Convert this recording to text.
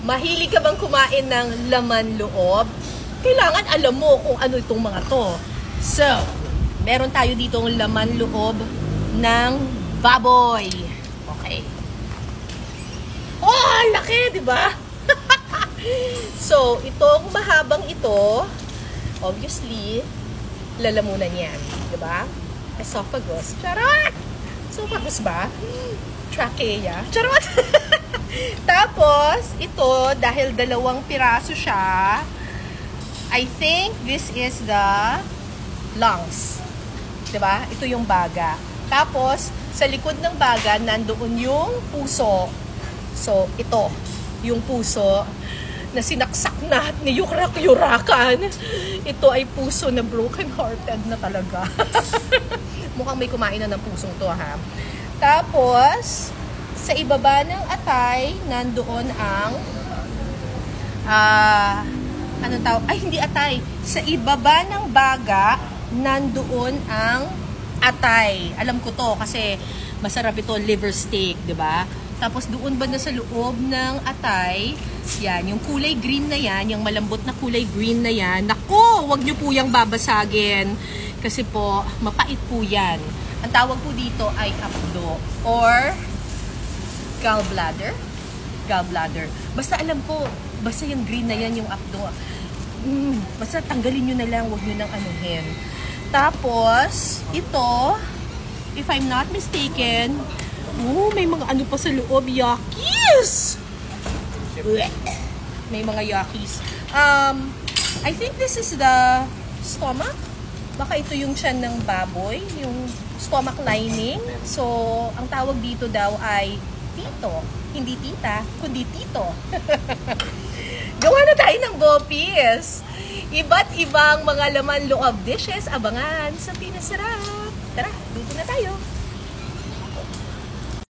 Mahilig ka bang kumain ng laman loob? Kailangan alam mo kung ano itong mga to. So, meron tayo ditong laman loob ng baboy. Okay. Oh, laki, di ba? So, itong mahabang ito, obviously, lalamunan yan, di ba? Esophagus. Charot! Esophagus ba? Trachea. Charot! Tapos, ito, dahil dalawang piraso siya, I think this is the lungs. Diba? Ito yung baga. Tapos, sa likod ng baga, nandoon yung puso. So, ito, yung puso na sinaksak na at niyurak-yurakan. Ito ay puso na broken-hearted na talaga. Mukhang may kumain na ng pusong to, ha? Tapos, sa ibaba ng atay, nandoon ang anong tawag? Ay, hindi atay. Sa ibaba ng baga, nandoon ang atay. Alam ko to kasi masarap ito, liver steak, di ba? Tapos doon ba na sa loob ng atay, yan, yung kulay green na yan, yung malambot na kulay green na yan, naku, wag nyo po yung babasagin kasi po, mapait po yan. Ang tawag po dito ay apdo or gallbladder. Gallbladder. Basta alam ko, basta yung green na yan, yung apdo. Basta tanggalin nyo na lang, huwag nyo nang anuhin. Tapos, ito, if I'm not mistaken, may mga ano pa sa loob, yakis! May mga yakis. I think this is the stomach. Baka ito yung tiyan ng baboy, yung stomach lining. So, ang tawag dito daw ay tito. Hindi tita, kundi tito. Gawa na tayo ng bopis. Iba't ibang mga laman loob dishes, abangan sa Pinasarap. Tara, dito na tayo.